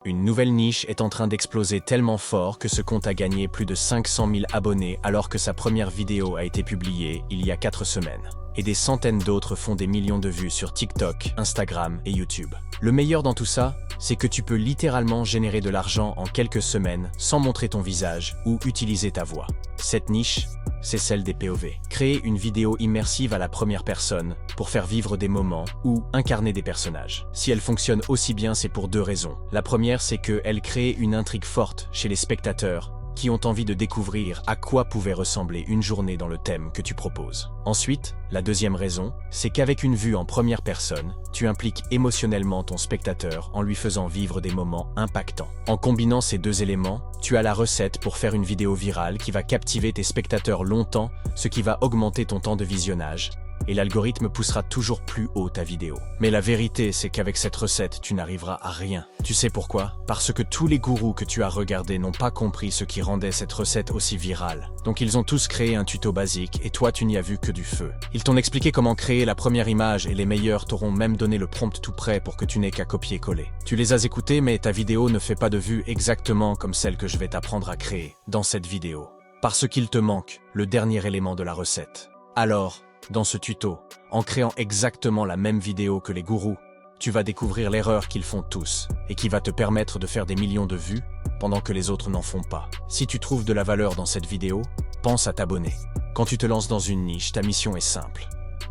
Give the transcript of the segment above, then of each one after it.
Une nouvelle niche est en train d'exploser tellement fort que ce compte a gagné plus de 500 000 abonnés alors que sa première vidéo a été publiée il y a 4 semaines. Et des centaines d'autres font des millions de vues sur TikTok, Instagram et YouTube. Le meilleur dans tout ça, c'est que tu peux littéralement générer de l'argent en quelques semaines sans montrer ton visage ou utiliser ta voix. Cette niche, c'est celle des POV. Créer une vidéo immersive à la première personne pour faire vivre des moments ou incarner des personnages. Si elle fonctionne aussi bien, c'est pour 2 raisons. La première, c'est qu'elle crée une intrigue forte chez les spectateurs qui ont envie de découvrir à quoi pouvait ressembler une journée dans le thème que tu proposes. Ensuite, la deuxième raison, c'est qu'avec une vue en première personne, tu impliques émotionnellement ton spectateur en lui faisant vivre des moments impactants. En combinant ces 2 éléments, tu as la recette pour faire une vidéo virale qui va captiver tes spectateurs longtemps, ce qui va augmenter ton temps de visionnage, et l'algorithme poussera toujours plus haut ta vidéo. Mais la vérité, c'est qu'avec cette recette, tu n'arriveras à rien. Tu sais pourquoi? Parce que tous les gourous que tu as regardés n'ont pas compris ce qui rendait cette recette aussi virale. Donc ils ont tous créé un tuto basique et toi tu n'y as vu que du feu. Ils t'ont expliqué comment créer la première image et les meilleurs t'auront même donné le prompt tout prêt pour que tu n'aies qu'à copier-coller. Tu les as écoutés mais ta vidéo ne fait pas de vues exactement comme celle que je vais t'apprendre à créer dans cette vidéo. Parce qu'il te manque le dernier élément de la recette. Alors, dans ce tuto, en créant exactement la même vidéo que les gourous, tu vas découvrir l'erreur qu'ils font tous et qui va te permettre de faire des millions de vues pendant que les autres n'en font pas. Si tu trouves de la valeur dans cette vidéo, pense à t'abonner. Quand tu te lances dans une niche, ta mission est simple.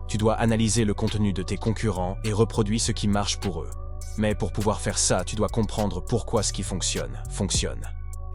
Tu dois analyser le contenu de tes concurrents et reproduire ce qui marche pour eux. Mais pour pouvoir faire ça, tu dois comprendre pourquoi ce qui fonctionne.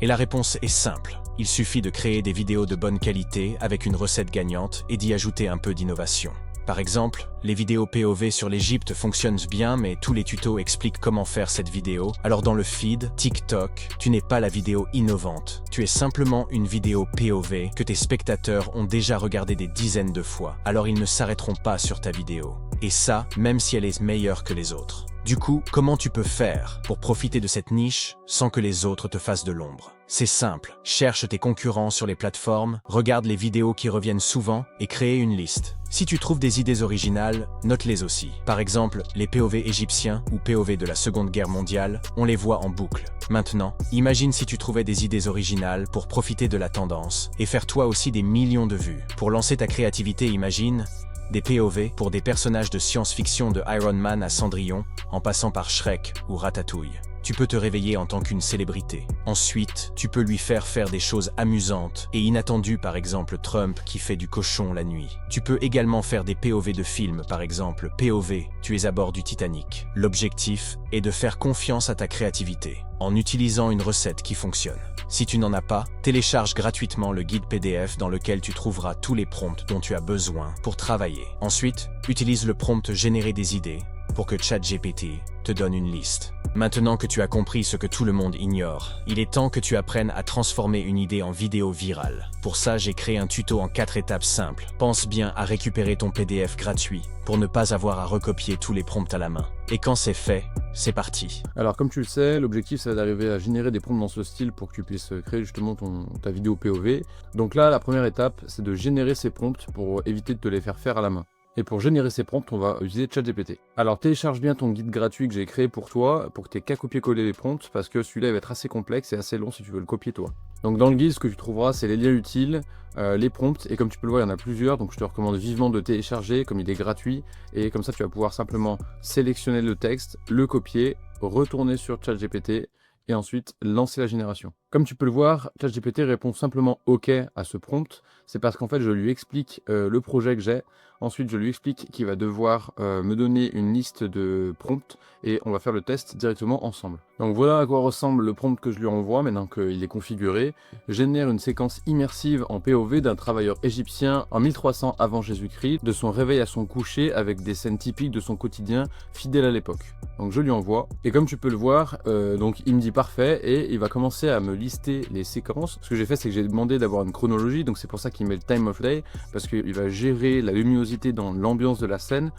Et la réponse est simple. Il suffit de créer des vidéos de bonne qualité avec une recette gagnante et d'y ajouter un peu d'innovation. Par exemple, les vidéos POV sur l'Égypte fonctionnent bien, mais tous les tutos expliquent comment faire cette vidéo. Alors dans le feed, TikTok, tu n'es pas la vidéo innovante. Tu es simplement une vidéo POV que tes spectateurs ont déjà regardé des dizaines de fois. Alors ils ne s'arrêteront pas sur ta vidéo. Et ça, même si elle est meilleure que les autres. Du coup, comment tu peux faire pour profiter de cette niche sans que les autres te fassent de l'ombre? C'est simple, cherche tes concurrents sur les plateformes, regarde les vidéos qui reviennent souvent et crée une liste. Si tu trouves des idées originales, note-les aussi. Par exemple, les POV égyptiens ou POV de la Seconde Guerre mondiale, on les voit en boucle. Maintenant, imagine si tu trouvais des idées originales pour profiter de la tendance et faire toi aussi des millions de vues. Pour lancer ta créativité, imagine des POV pour des personnages de science-fiction de Iron Man à Cendrillon, en passant par Shrek ou Ratatouille. Tu peux te réveiller en tant qu'une célébrité. Ensuite, tu peux lui faire des choses amusantes et inattendues, par exemple Trump qui fait du cochon la nuit. Tu peux également faire des POV de films, par exemple POV, tu es à bord du Titanic. L'objectif est de faire confiance à ta créativité, en utilisant une recette qui fonctionne. Si tu n'en as pas, télécharge gratuitement le guide PDF dans lequel tu trouveras tous les prompts dont tu as besoin pour travailler. Ensuite, utilise le prompt Générer des idées pour que ChatGPT te donne une liste. Maintenant que tu as compris ce que tout le monde ignore, il est temps que tu apprennes à transformer une idée en vidéo virale. Pour ça, j'ai créé un tuto en 4 étapes simples. Pense bien à récupérer ton PDF gratuit pour ne pas avoir à recopier tous les prompts à la main. Et quand c'est fait, c'est parti. Alors comme tu le sais, l'objectif c'est d'arriver à générer des prompts dans ce style pour que tu puisses créer justement ta vidéo POV. Donc là, la première étape, c'est de générer ces prompts pour éviter de te les faire faire à la main. Et pour générer ces prompts, on va utiliser ChatGPT. Alors télécharge bien ton guide gratuit que j'ai créé pour toi, pour que tu aies qu'à copier-coller les prompts, parce que celui-là il va être assez complexe et assez long si tu veux le copier toi. Donc dans le guide, ce que tu trouveras, c'est les liens utiles, les prompts, et comme tu peux le voir, il y en a plusieurs, donc je te recommande vivement de télécharger, comme il est gratuit, et comme ça tu vas pouvoir simplement sélectionner le texte, le copier, retourner sur ChatGPT, et ensuite lancer la génération. Comme tu peux le voir, ChatGPT répond simplement OK à ce prompt. C'est parce qu'en fait, je lui explique le projet que j'ai. Ensuite, je lui explique qu'il va devoir me donner une liste de prompts et on va faire le test directement ensemble. Donc voilà à quoi ressemble le prompt que je lui envoie maintenant qu'il est configuré. Génère une séquence immersive en POV d'un travailleur égyptien en 1300 avant Jésus-Christ, de son réveil à son coucher avec des scènes typiques de son quotidien fidèle à l'époque. Donc je lui envoie et comme tu peux le voir, donc il me dit parfait et il va commencer à me lister les séquences. Ce que j'ai fait, c'est que j'ai demandé d'avoir une chronologie, donc c'est pour ça qu'il met le time of day, parce qu'il va gérer la luminosité dans l'ambiance de la scène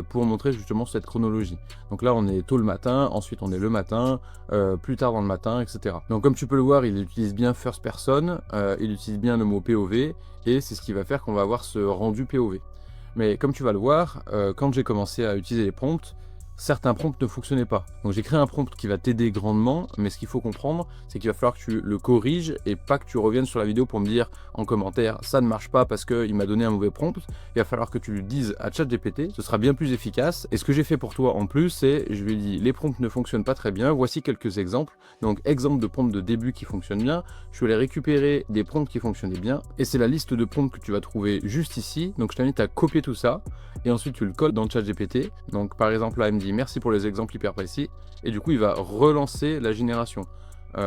pour montrer justement cette chronologie. Donc là on est tôt le matin, ensuite on est le matin, plus tard dans le matin, etc. Donc comme tu peux le voir, il utilise bien first person, il utilise bien le mot POV et c'est ce qui va faire qu'on va avoir ce rendu POV. Mais comme tu vas le voir, quand j'ai commencé à utiliser les prompts, certains prompts ne fonctionnaient pas. Donc j'ai créé un prompt qui va t'aider grandement, mais ce qu'il faut comprendre, c'est qu'il va falloir que tu le corriges et pas que tu reviennes sur la vidéo pour me dire en commentaire ça ne marche pas parce qu'il m'a donné un mauvais prompt. Il va falloir que tu le dises à ChatGPT, ce sera bien plus efficace. Et ce que j'ai fait pour toi en plus, c'est je lui ai dit les prompts ne fonctionnent pas très bien, voici quelques exemples. Donc exemple de prompts de début qui fonctionnent bien, je vais aller récupérer des prompts qui fonctionnaient bien et c'est la liste de prompts que tu vas trouver juste ici. Donc je t'invite à copier tout ça et ensuite tu le colles dans ChatGPT. Donc par exemple là il me dit merci pour les exemples hyper précis et du coup il va relancer la génération.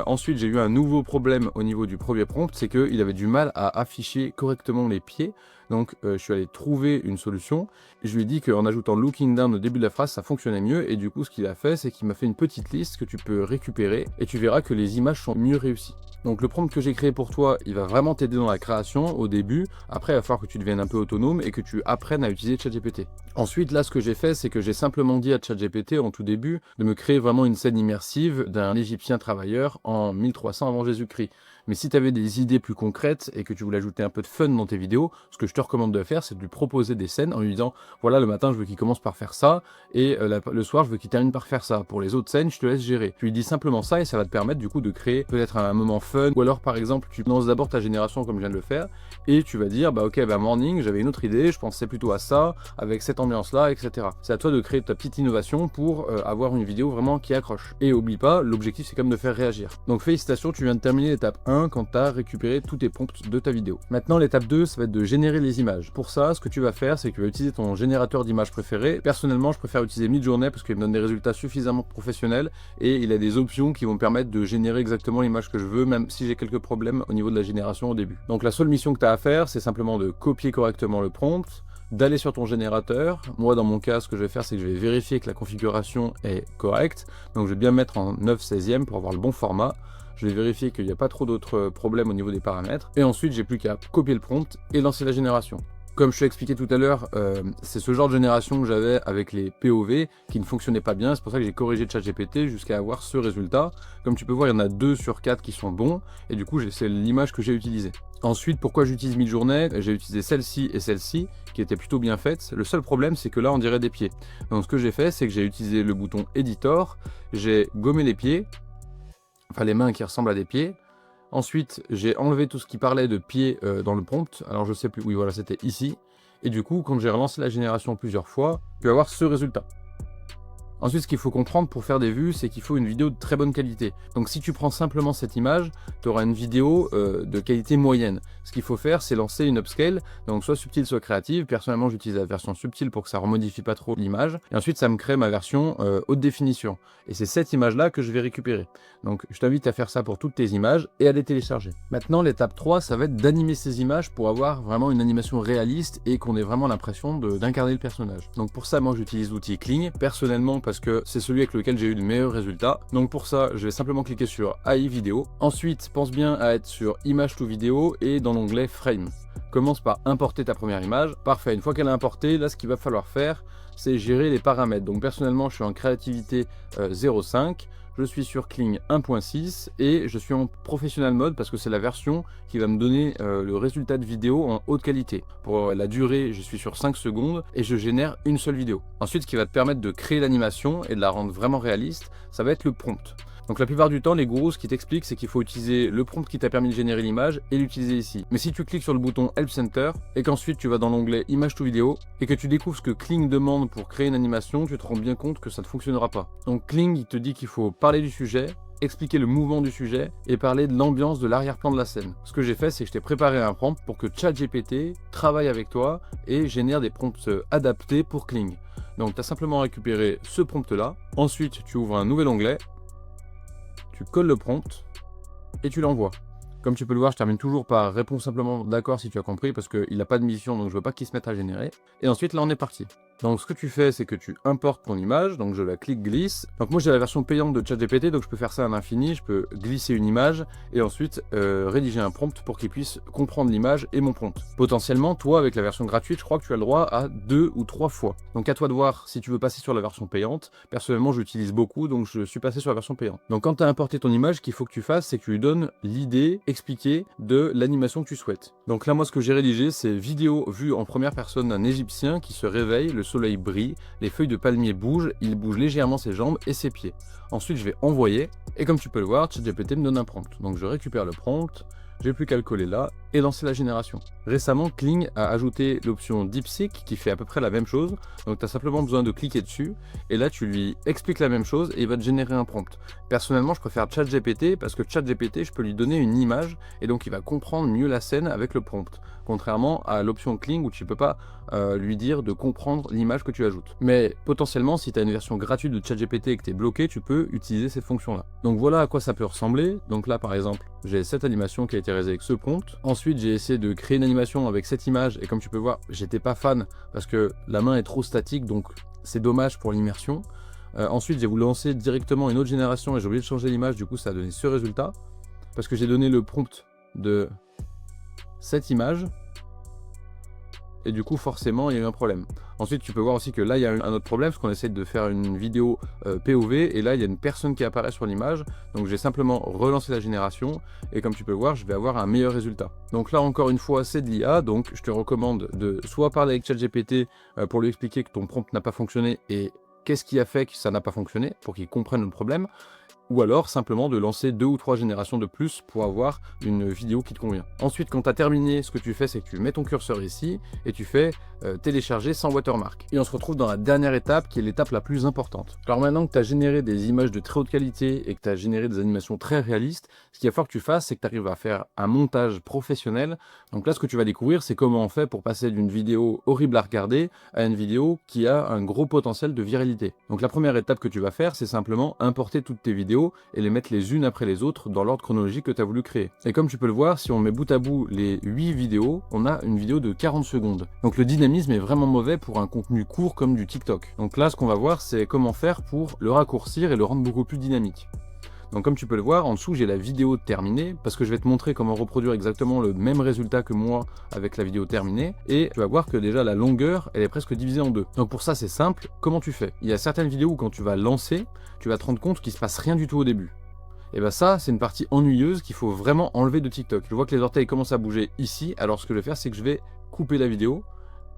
Ensuite j'ai eu un nouveau problème au niveau du premier prompt, c'est qu'il avait du mal à afficher correctement les pieds. Donc je suis allé trouver une solution et je lui ai dit qu'en ajoutant looking down au début de la phrase ça fonctionnait mieux et du coup ce qu'il a fait c'est qu'il m'a fait une petite liste que tu peux récupérer et tu verras que les images sont mieux réussies. Donc le prompt que j'ai créé pour toi, il va vraiment t'aider dans la création au début. Après, il va falloir que tu deviennes un peu autonome et que tu apprennes à utiliser ChatGPT. Ensuite, là, ce que j'ai fait, c'est que j'ai simplement dit à ChatGPT en tout début de me créer vraiment une scène immersive d'un Égyptien travailleur en 1300 avant Jésus-Christ. Mais si tu avais des idées plus concrètes et que tu voulais ajouter un peu de fun dans tes vidéos, ce que je te recommande de faire, c'est de lui proposer des scènes en lui disant voilà, le matin, je veux qu'il commence par faire ça et le soir, je veux qu'il termine par faire ça. Pour les autres scènes, je te laisse gérer. Tu lui dis simplement ça et ça va te permettre du coup de créer peut-être un moment fun ou alors par exemple, tu lances d'abord ta génération comme je viens de le faire et tu vas dire bah ok, bah morning, j'avais une autre idée, je pensais plutôt à ça avec cette ambiance-là, etc. C'est à toi de créer ta petite innovation pour avoir une vidéo vraiment qui accroche. Et oublie pas, l'objectif c'est comme de faire réagir. Donc félicitations, tu viens de terminer l'étape 1 quand tu as récupéré tous tes prompts de ta vidéo. Maintenant l'étape 2, ça va être de générer les images. Pour ça, ce que tu vas faire, c'est que tu vas utiliser ton générateur d'images préféré. Personnellement, je préfère utiliser Midjourney parce qu'il me donne des résultats suffisamment professionnels et il a des options qui vont me permettre de générer exactement l'image que je veux, même si j'ai quelques problèmes au niveau de la génération au début. Donc la seule mission que tu as à faire, c'est simplement de copier correctement le prompt, d'aller sur ton générateur. Moi dans mon cas ce que je vais faire c'est que je vais vérifier que la configuration est correcte, donc je vais bien mettre en 9/16 pour avoir le bon format. Je vais vérifier qu'il n'y a pas trop d'autres problèmes au niveau des paramètres et ensuite j'ai plus qu'à copier le prompt et lancer la génération. Comme je t'ai expliqué tout à l'heure, c'est ce genre de génération que j'avais avec les POV qui ne fonctionnaient pas bien. C'est pour ça que j'ai corrigé ChatGPT jusqu'à avoir ce résultat. Comme tu peux voir, il y en a 2 sur 4 qui sont bons. Et du coup, c'est l'image que j'ai utilisée. Ensuite, pourquoi j'utilise Midjourney? J'ai utilisé celle-ci et celle-ci qui étaient plutôt bien faites. Le seul problème, c'est que là, on dirait des pieds. Donc ce que j'ai fait, c'est que j'ai utilisé le bouton Editor. J'ai gommé les pieds, enfin les mains qui ressemblent à des pieds. Ensuite, j'ai enlevé tout ce qui parlait de pieds dans le prompt. Alors je sais plus, oui voilà, c'était ici. Et du coup, quand j'ai relancé la génération plusieurs fois, je vais avoir ce résultat. Ensuite, ce qu'il faut comprendre pour faire des vues, c'est qu'il faut une vidéo de très bonne qualité. Donc si tu prends simplement cette image, tu auras une vidéo de qualité moyenne. Ce qu'il faut faire, c'est lancer une upscale, donc soit subtile, soit créative. Personnellement, j'utilise la version subtile pour que ça ne remodifie pas trop l'image. Et ensuite, ça me crée ma version haute définition. Et c'est cette image-là que je vais récupérer. Donc je t'invite à faire ça pour toutes tes images et à les télécharger. Maintenant, l'étape 3, ça va être d'animer ces images pour avoir vraiment une animation réaliste et qu'on ait vraiment l'impression d'incarner le personnage. Donc pour ça, moi, j'utilise l'outil Kling. Personnellement, parce que c'est celui avec lequel j'ai eu de meilleurs résultats. Donc pour ça, je vais simplement cliquer sur AI vidéo. Ensuite, pense bien à être sur image to vidéo et dans l'onglet frame. Commence par importer ta première image. Parfait, une fois qu'elle est importée, là ce qu'il va falloir faire, c'est gérer les paramètres. Donc personnellement, je suis en créativité 0.5. Je suis sur Kling 1.6 et je suis en professional mode parce que c'est la version qui va me donner le résultat de vidéo en haute qualité. Pour la durée, je suis sur 5 secondes et je génère une seule vidéo. Ensuite, ce qui va te permettre de créer l'animation et de la rendre vraiment réaliste, ça va être le prompt. Donc la plupart du temps, les gourous, ce qu'ils t'expliquent, c'est qu'il faut utiliser le prompt qui t'a permis de générer l'image et l'utiliser ici. Mais si tu cliques sur le bouton Help Center et qu'ensuite tu vas dans l'onglet Image to Vidéo et que tu découvres ce que Kling demande pour créer une animation, tu te rends bien compte que ça ne fonctionnera pas. Donc Kling, il te dit qu'il faut parler du sujet, expliquer le mouvement du sujet et parler de l'ambiance de l'arrière-plan de la scène. Ce que j'ai fait, c'est que je t'ai préparé un prompt pour que ChatGPT travaille avec toi et génère des prompts adaptés pour Kling. Donc tu as simplement récupéré ce prompt-là. Ensuite, tu ouvres un nouvel onglet. Tu colles le prompt et tu l'envoies. Comme tu peux le voir, je termine toujours par réponds simplement d'accord si tu as compris parce qu'il n'a pas de mission donc je veux pas qu'il se mette à générer. Et ensuite là on est parti. Donc ce que tu fais c'est que tu importes ton image, donc je la clique glisse. Donc moi j'ai la version payante de ChatGPT donc je peux faire ça à l'infini, je peux glisser une image et ensuite rédiger un prompt pour qu'il puisse comprendre l'image et mon prompt. Potentiellement toi avec la version gratuite je crois que tu as le droit à 2 ou 3 fois. Donc à toi de voir si tu veux passer sur la version payante. Personnellement j'utilise beaucoup donc je suis passé sur la version payante. Donc quand tu as importé ton image, ce qu'il faut que tu fasses c'est que tu lui donnes l'idée expliquée de l'animation que tu souhaites. Donc là moi ce que j'ai rédigé c'est vidéo vue en première personne d'un Égyptien qui se réveille le le soleil brille, les feuilles de palmier bougent, il bouge légèrement ses jambes et ses pieds. Ensuite, je vais envoyer, et comme tu peux le voir, ChatGPT me donne un prompt. Donc je récupère le prompt, j'ai plus qu'à le coller là et lancer la génération. Récemment, Kling a ajouté l'option DeepSeek qui fait à peu près la même chose. Donc tu as simplement besoin de cliquer dessus et là tu lui expliques la même chose et il va te générer un prompt. Personnellement, je préfère ChatGPT parce que ChatGPT, je peux lui donner une image et donc il va comprendre mieux la scène avec le prompt. Contrairement à l'option Kling où tu ne peux pas lui dire de comprendre l'image que tu ajoutes. Mais potentiellement, si tu as une version gratuite de ChatGPT et que tu es bloqué, tu peux utiliser cette fonction-là. Donc voilà à quoi ça peut ressembler. Donc là, par exemple, j'ai cette animation qui a été réalisée avec ce prompt. Ensuite, j'ai essayé de créer une animation avec cette image et comme tu peux voir, j'étais pas fan parce que la main est trop statique, donc c'est dommage pour l'immersion. Ensuite, j'ai voulu lancer directement une autre génération et j'ai oublié de changer l'image, du coup ça a donné ce résultat parce que j'ai donné le prompt de cette image et du coup forcément il y a eu un problème. Ensuite tu peux voir aussi que là il y a un autre problème parce qu'on essaie de faire une vidéo POV et là il y a une personne qui apparaît sur l'image, donc j'ai simplement relancé la génération et comme tu peux voir je vais avoir un meilleur résultat. Donc là encore une fois c'est de l'IA, donc je te recommande de soit parler avec ChatGPT pour lui expliquer que ton prompt n'a pas fonctionné et qu'est-ce qui a fait que ça n'a pas fonctionné pour qu'il comprenne le problème, ou alors simplement de lancer 2 ou 3 générations de plus pour avoir une vidéo qui te convient. Ensuite, quand tu as terminé, ce que tu fais, c'est que tu mets ton curseur ici et tu fais télécharger sans watermark. Et on se retrouve dans la dernière étape qui est l'étape la plus importante. Alors maintenant que tu as généré des images de très haute qualité et que tu as généré des animations très réalistes, ce qu'il va falloir que tu fasses, c'est que tu arrives à faire un montage professionnel. Donc là, ce que tu vas découvrir, c'est comment on fait pour passer d'une vidéo horrible à regarder à une vidéo qui a un gros potentiel de viralité. Donc la première étape que tu vas faire, c'est simplement importer toutes tes vidéos et les mettre les unes après les autres dans l'ordre chronologique que tu as voulu créer. Et comme tu peux le voir, si on met bout à bout les 8 vidéos, on a une vidéo de 40 secondes. Donc le dynamisme est vraiment mauvais pour un contenu court comme du TikTok. Donc là, ce qu'on va voir, c'est comment faire pour le raccourcir et le rendre beaucoup plus dynamique. Donc comme tu peux le voir, en dessous j'ai la vidéo terminée, parce que je vais te montrer comment reproduire exactement le même résultat que moi avec la vidéo terminée, et tu vas voir que déjà la longueur, elle est presque divisée en deux. Donc pour ça c'est simple, comment tu fais? Il y a certaines vidéos où quand tu vas lancer, tu vas te rendre compte qu'il se passe rien du tout au début. Et bien ça, c'est une partie ennuyeuse qu'il faut vraiment enlever de TikTok. Je vois que les orteils commencent à bouger ici, alors ce que je vais faire, c'est que je vais couper la vidéo,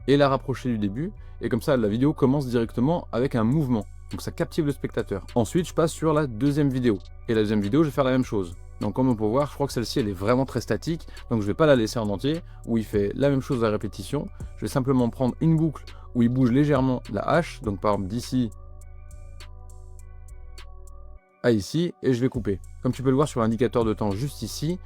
et la rapprocher du début, et comme ça la vidéo commence directement avec un mouvement. Donc ça captive le spectateur. Ensuite, je passe sur la deuxième vidéo. Et la deuxième vidéo, je vais faire la même chose. Donc comme on peut voir, je crois que celle-ci, elle est vraiment très statique. Donc je ne vais pas la laisser en entier, où il fait la même chose à répétition. Je vais simplement prendre une boucle où il bouge légèrement la hache. Donc par exemple d'ici à ici, et je vais couper. Comme tu peux le voir sur l'indicateur de temps juste ici,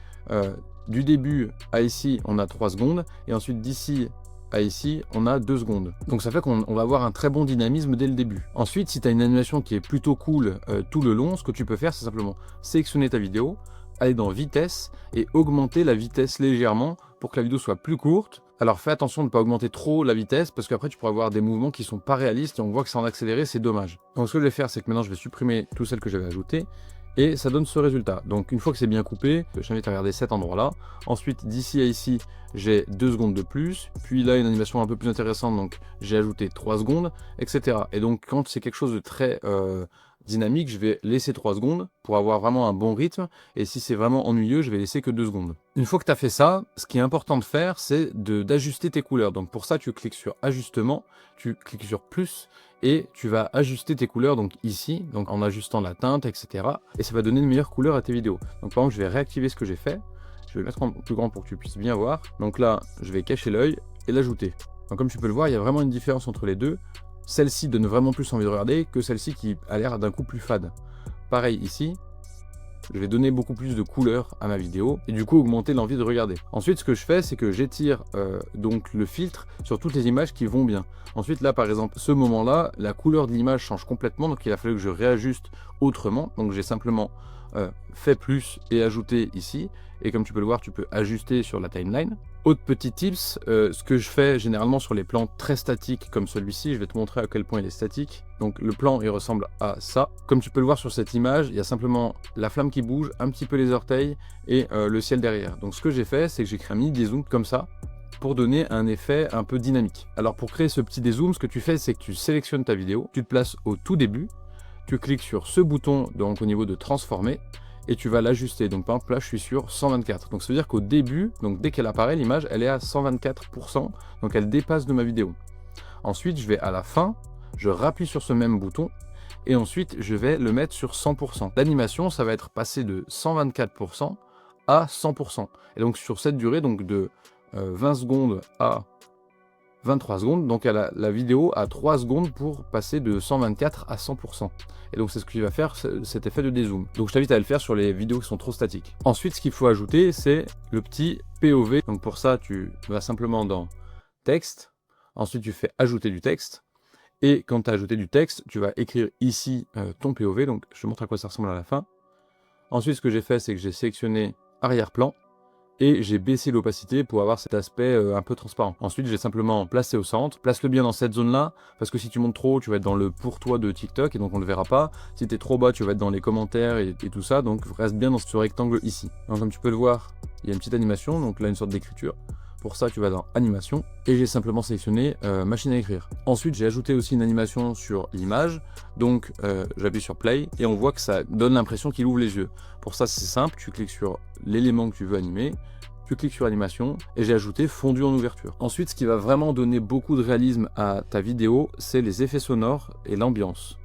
du début à ici, on a 3 secondes. Et ensuite d'ici à ici, on a 2 secondes. Donc ça fait qu'on va avoir un très bon dynamisme dès le début. Ensuite, si tu as une animation qui est plutôt cool tout le long, ce que tu peux faire, c'est simplement sélectionner ta vidéo, aller dans vitesse et augmenter la vitesse légèrement pour que la vidéo soit plus courte. Alors fais attention de ne pas augmenter trop la vitesse parce qu'après tu pourras avoir des mouvements qui sont pas réalistes et on voit que c'est en accéléré, c'est dommage. Donc ce que je vais faire, c'est que maintenant je vais supprimer toutes celles que j'avais ajoutées et ça donne ce résultat. Donc une fois que c'est bien coupé, je t'invite à regarder cet endroit là. Ensuite d'ici à ici, j'ai 2 secondes de plus, puis là une animation un peu plus intéressante, donc j'ai ajouté 3 secondes, etc. Et donc quand c'est quelque chose de très dynamique, je vais laisser 3 secondes pour avoir vraiment un bon rythme, et si c'est vraiment ennuyeux, je vais laisser que 2 secondes. Une fois que tu as fait ça, ce qui est important de faire, c'est d'ajuster tes couleurs. Donc pour ça, tu cliques sur ajustement, tu cliques sur plus, et tu vas ajuster tes couleurs donc ici, donc en ajustant la teinte, etc. Et ça va donner une meilleure couleur à tes vidéos. Donc par exemple, je vais réactiver ce que j'ai fait, je vais le mettre en plus grand pour que tu puisses bien voir. Donc là, je vais cacher l'œil et l'ajouter. Donc comme tu peux le voir, il y a vraiment une différence entre les deux. Celle-ci donne vraiment plus envie de regarder que celle-ci qui a l'air d'un coup plus fade. Pareil ici, je vais donner beaucoup plus de couleur à ma vidéo et du coup augmenter l'envie de regarder. Ensuite, ce que je fais, c'est que j'étire donc le filtre sur toutes les images qui vont bien. Ensuite, là, par exemple, ce moment-là, la couleur de l'image change complètement, donc il a fallu que je réajuste autrement. Donc j'ai simplement fait plus et ajouté ici. Et comme tu peux le voir, tu peux ajuster sur la timeline. Autre petit tips, ce que je fais généralement sur les plans très statiques comme celui-ci, je vais te montrer à quel point il est statique. Donc le plan, il ressemble à ça. Comme tu peux le voir sur cette image, il y a simplement la flamme qui bouge, un petit peu les orteils et le ciel derrière. Donc ce que j'ai fait, c'est que j'ai créé un mini dézoom comme ça pour donner un effet un peu dynamique. Alors pour créer ce petit dézoom, ce que tu fais, c'est que tu sélectionnes ta vidéo, tu te places au tout début, tu cliques sur ce bouton donc au niveau de transformer, et tu vas l'ajuster. Donc par exemple là je suis sur 124. Donc ça veut dire qu'au début, donc dès qu'elle apparaît, l'image elle est à 124%, donc elle dépasse de ma vidéo. Ensuite, je vais à la fin, je rappuie sur ce même bouton et ensuite, je vais le mettre sur 100%. L'animation, ça va être passé de 124% à 100%. Et donc, sur cette durée, donc de 20 secondes à 23 secondes, donc la vidéo a 3 secondes pour passer de 124 à 100%. Et donc c'est ce qui va faire cet effet de dézoom. Donc je t'invite à le faire sur les vidéos qui sont trop statiques. Ensuite, ce qu'il faut ajouter, c'est le petit POV. Donc pour ça, tu vas simplement dans texte, ensuite tu fais ajouter du texte, et quand tu as ajouté du texte, tu vas écrire ici ton POV. Donc je te montre à quoi ça ressemble à la fin. Ensuite, ce que j'ai fait, c'est que j'ai sélectionné arrière-plan, et j'ai baissé l'opacité pour avoir cet aspect un peu transparent. Ensuite, j'ai simplement placé au centre. Place-le bien dans cette zone-là, parce que si tu montes trop haut, tu vas être dans le pour toi de TikTok, et donc on ne le verra pas. Si tu es trop bas, tu vas être dans les commentaires et tout ça, donc reste bien dans ce rectangle ici. Donc comme tu peux le voir, il y a une petite animation, donc là une sorte d'écriture. Pour ça, tu vas dans animation, et j'ai simplement sélectionné machine à écrire. Ensuite, j'ai ajouté aussi une animation sur l'image, donc j'appuie sur play, et on voit que ça donne l'impression qu'il ouvre les yeux. Pour ça, c'est simple, tu cliques sur l'élément que tu veux animer, tu cliques sur animation, et j'ai ajouté fondu en ouverture. Ensuite, ce qui va vraiment donner beaucoup de réalisme à ta vidéo, c'est les effets sonores et l'ambiance.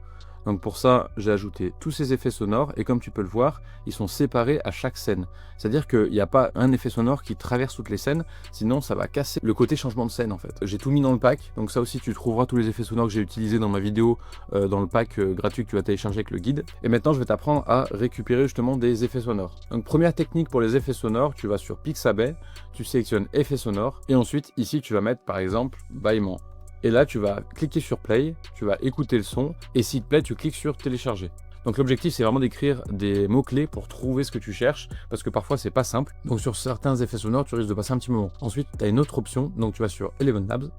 Donc pour ça, j'ai ajouté tous ces effets sonores, et comme tu peux le voir, ils sont séparés à chaque scène. C'est-à-dire qu'il n'y a pas un effet sonore qui traverse toutes les scènes, sinon ça va casser le côté changement de scène en fait. J'ai tout mis dans le pack, donc ça aussi tu trouveras tous les effets sonores que j'ai utilisés dans ma vidéo, dans le pack gratuit que tu vas télécharger avec le guide. Et maintenant je vais t'apprendre à récupérer justement des effets sonores. Donc première technique pour les effets sonores, tu vas sur Pixabay, tu sélectionnes effets sonores, et ensuite ici tu vas mettre par exemple bâillement. Et là, tu vas cliquer sur Play, tu vas écouter le son, et s'il te plaît, tu cliques sur Télécharger. Donc l'objectif, c'est vraiment d'écrire des mots-clés pour trouver ce que tu cherches, parce que parfois, c'est pas simple. Donc sur certains effets sonores, tu risques de passer un petit moment. Ensuite, tu as une autre option, donc tu vas sur Eleven Labs,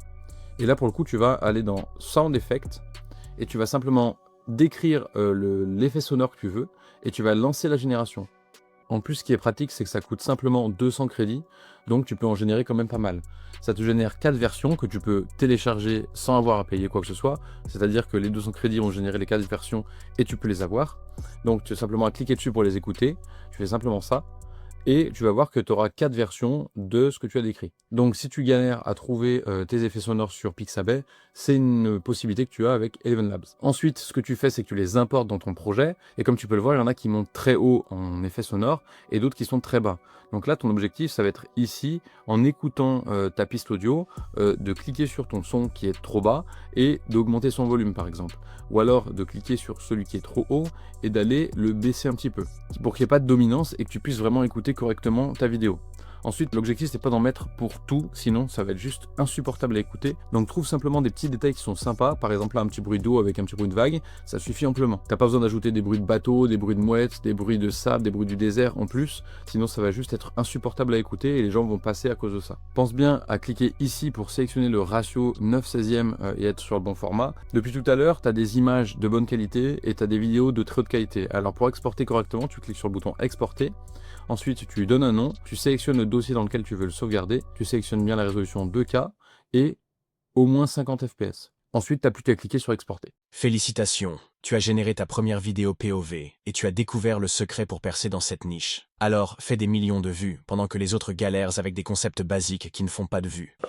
et là, pour le coup, tu vas aller dans Sound Effect, et tu vas simplement décrire l'effet sonore que tu veux, et tu vas lancer la génération. En plus, ce qui est pratique, c'est que ça coûte simplement 200 crédits, donc tu peux en générer quand même pas mal. Ça te génère 4 versions que tu peux télécharger sans avoir à payer quoi que ce soit, c'est-à-dire que les 200 crédits vont générer les 4 versions et tu peux les avoir. Donc tu as simplement à cliquer dessus pour les écouter, tu fais simplement ça, et tu vas voir que tu auras 4 versions de ce que tu as décrit. Donc si tu galères à trouver tes effets sonores sur Pixabay, c'est une possibilité que tu as avec Eleven Labs. Ensuite, ce que tu fais, c'est que tu les importes dans ton projet, et comme tu peux le voir, il y en a qui montent très haut en effets sonores, et d'autres qui sont très bas. Donc là, ton objectif, ça va être ici, en écoutant ta piste audio, de cliquer sur ton son qui est trop bas, et d'augmenter son volume par exemple. Ou alors de cliquer sur celui qui est trop haut, et d'aller le baisser un petit peu, pour qu'il n'y ait pas de dominance, et que tu puisses vraiment écouter correctement ta vidéo. Ensuite, l'objectif, c'est pas d'en mettre pour tout, sinon ça va être juste insupportable à écouter. Donc trouve simplement des petits détails qui sont sympas, par exemple là, un petit bruit d'eau avec un petit bruit de vague, ça suffit amplement. T'as pas besoin d'ajouter des bruits de bateau, des bruits de mouettes, des bruits de sable, des bruits du désert en plus, sinon ça va juste être insupportable à écouter et les gens vont passer à cause de ça. Pense bien à cliquer ici pour sélectionner le ratio 9/16 et être sur le bon format. Depuis tout à l'heure, tu as des images de bonne qualité et tu as des vidéos de très haute qualité. Alors pour exporter correctement, tu cliques sur le bouton exporter. Ensuite, tu lui donnes un nom, tu sélectionnes le dossier dans lequel tu veux le sauvegarder, tu sélectionnes bien la résolution 2K et au moins 50 fps. Ensuite, tu n'as plus qu'à cliquer sur exporter. Félicitations, tu as généré ta première vidéo POV et tu as découvert le secret pour percer dans cette niche. Alors, fais des millions de vues pendant que les autres galèrent avec des concepts basiques qui ne font pas de vues.